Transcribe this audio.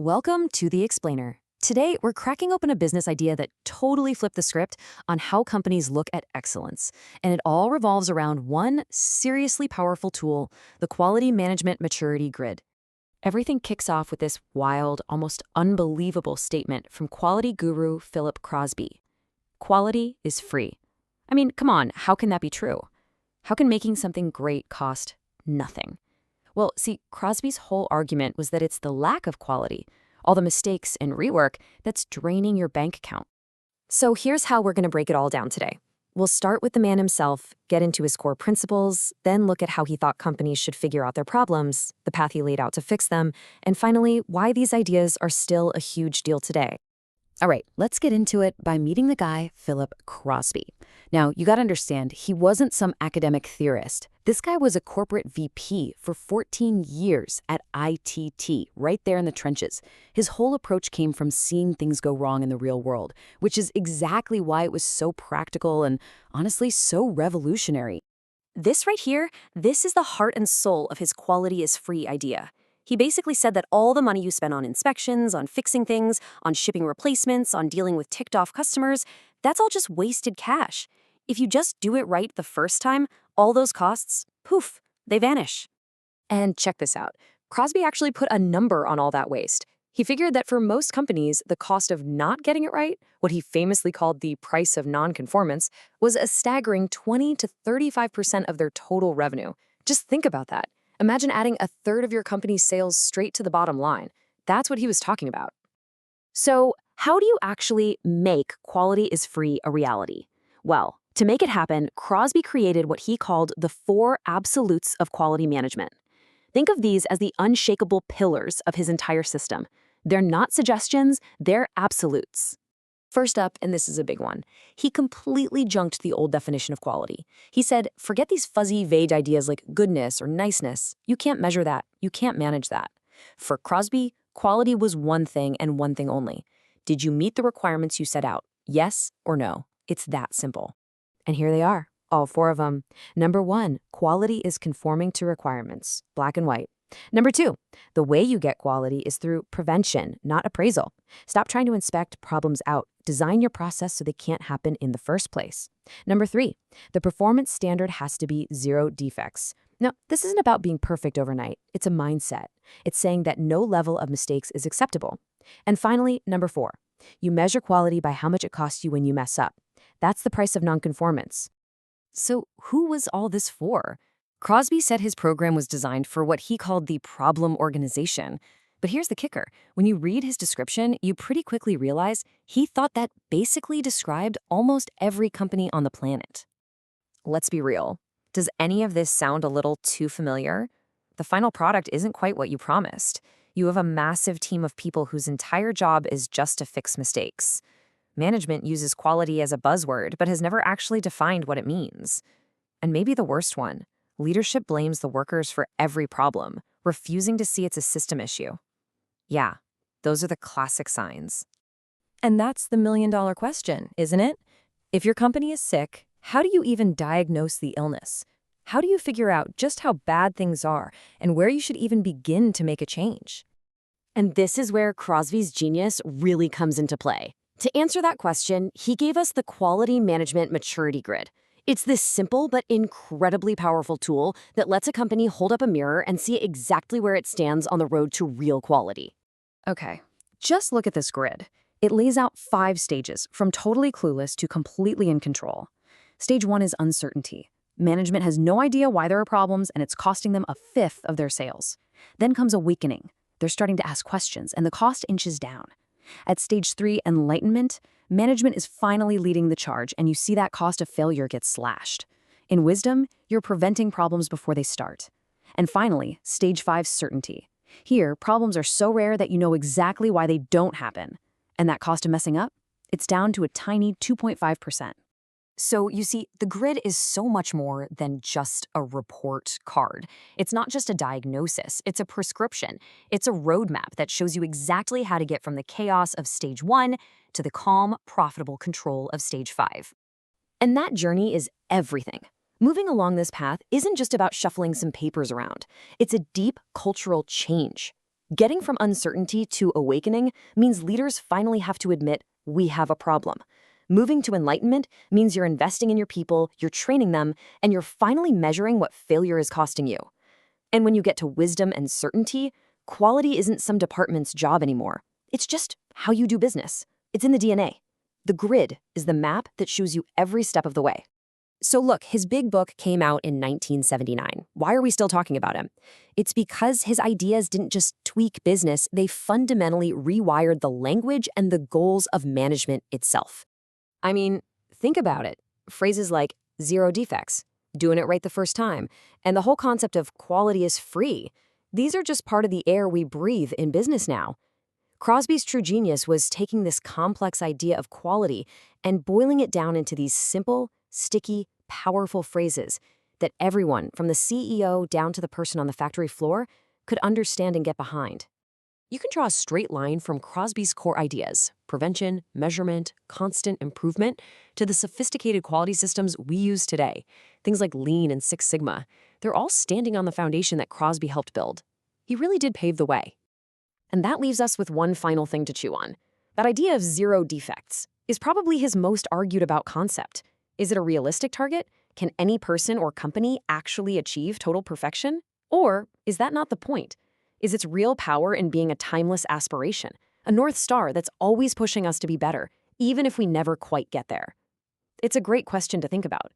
Welcome to The Explainer. Today, we're cracking open a business idea that totally flipped the script on how companies look at excellence. And it all revolves around one seriously powerful tool, the Quality Management Maturity Grid. Everything kicks off with this wild, almost unbelievable statement from quality guru Philip Crosby. Quality is free. I mean, come on, how can that be true? How can making something great cost nothing? Well, see, Crosby's whole argument was that it's the lack of quality, all the mistakes and rework, that's draining your bank account. So here's how we're going to break it all down today. We'll start with the man himself, get into his core principles, then look at how he thought companies should figure out their problems, the path he laid out to fix them, and finally, why these ideas are still a huge deal today. All right, let's get into it by meeting the guy, Philip Crosby. Now, you got to understand, he wasn't some academic theorist. This guy was a corporate VP for 14 years at ITT, right there in the trenches. His whole approach came from seeing things go wrong in the real world, which is exactly why it was so practical and, honestly, so revolutionary. This right here, this is the heart and soul of his quality is free idea. He basically said that all the money you spend on inspections, on fixing things, on shipping replacements, on dealing with ticked-off customers, that's all just wasted cash. If you just do it right the first time, all those costs, poof, they vanish. And check this out. Crosby actually put a number on all that waste. He figured that for most companies, the cost of not getting it right, what he famously called the price of nonconformance, was a staggering 20 to 35% of their total revenue. Just think about that. Imagine adding a third of your company's sales straight to the bottom line. That's what he was talking about. So, how do you actually make quality is free a reality? Well, to make it happen, Crosby created what he called the 4 absolutes of quality management. Think of these as the unshakable pillars of his entire system. They're not suggestions, they're absolutes. First up, and this is a big one, he completely junked the old definition of quality. He said, forget these fuzzy, vague ideas like goodness or niceness. You can't measure that. You can't manage that. For Crosby, quality was one thing and one thing only. Did you meet the requirements you set out? Yes or no? It's that simple. And here they are, all 4 of them. Number 1, quality is conforming to requirements, black and white. Number 2, the way you get quality is through prevention, not appraisal. Stop trying to inspect problems out. Design your process so they can't happen in the first place. Number 3, the performance standard has to be 0 defects. Now, this isn't about being perfect overnight. It's a mindset. It's saying that no level of mistakes is acceptable. And finally, number 4, you measure quality by how much it costs you when you mess up. That's the price of nonconformance. So who was all this for? Crosby said his program was designed for what he called the problem organization. But here's the kicker. When you read his description, you pretty quickly realize he thought that basically described almost every company on the planet. Let's be real. Does any of this sound a little too familiar? The final product isn't quite what you promised. You have a massive team of people whose entire job is just to fix mistakes. Management uses quality as a buzzword, but has never actually defined what it means. And maybe the worst one. Leadership blames the workers for every problem, refusing to see it's a system issue. Yeah, those are the classic signs. And that's the million-dollar question, isn't it? If your company is sick, how do you even diagnose the illness? How do you figure out just how bad things are and where you should even begin to make a change? And this is where Crosby's genius really comes into play. To answer that question, he gave us the Quality Management Maturity Grid. It's this simple but incredibly powerful tool that lets a company hold up a mirror and see exactly where it stands on the road to real quality. Okay, just look at this grid. It lays out 5 stages, from totally clueless to completely in control. Stage 1 is uncertainty. Management has no idea why there are problems, and it's costing them 1/5 of their sales. Then comes awakening. They're starting to ask questions, and the cost inches down. At stage 3, enlightenment, management is finally leading the charge, and you see that cost of failure get slashed. In wisdom, you're preventing problems before they start. And finally, stage 5, certainty. Here, problems are so rare that you know exactly why they don't happen. And that cost of messing up? It's down to a tiny 2.5%. So you see, the grid is so much more than just a report card. It's not just a diagnosis, it's a prescription. It's a roadmap that shows you exactly how to get from the chaos of stage 1 to the calm, profitable control of stage 5. And that journey is everything. Moving along this path isn't just about shuffling some papers around. It's a deep cultural change. Getting from uncertainty to awakening means leaders finally have to admit, we have a problem. Moving to enlightenment means you're investing in your people, you're training them, and you're finally measuring what failure is costing you. And when you get to wisdom and certainty, quality isn't some department's job anymore. It's just how you do business. It's in the DNA. The grid is the map that shows you every step of the way. So look, his big book came out in 1979. Why are we still talking about him? It's because his ideas didn't just tweak business, they fundamentally rewired the language and the goals of management itself. I mean, think about it. Phrases like zero defects, doing it right the first time, and the whole concept of quality is free. These are just part of the air we breathe in business now. Crosby's true genius was taking this complex idea of quality and boiling it down into these simple, sticky, powerful phrases that everyone, from the CEO down to the person on the factory floor, could understand and get behind. You can draw a straight line from Crosby's core ideas, prevention, measurement, constant improvement, to the sophisticated quality systems we use today, things like Lean and Six Sigma. They're all standing on the foundation that Crosby helped build. He really did pave the way. And that leaves us with one final thing to chew on. That idea of zero defects is probably his most argued about concept. Is it a realistic target? Can any person or company actually achieve total perfection? Or is that not the point? Is its real power in being a timeless aspiration, a North Star that's always pushing us to be better, even if we never quite get there? It's a great question to think about.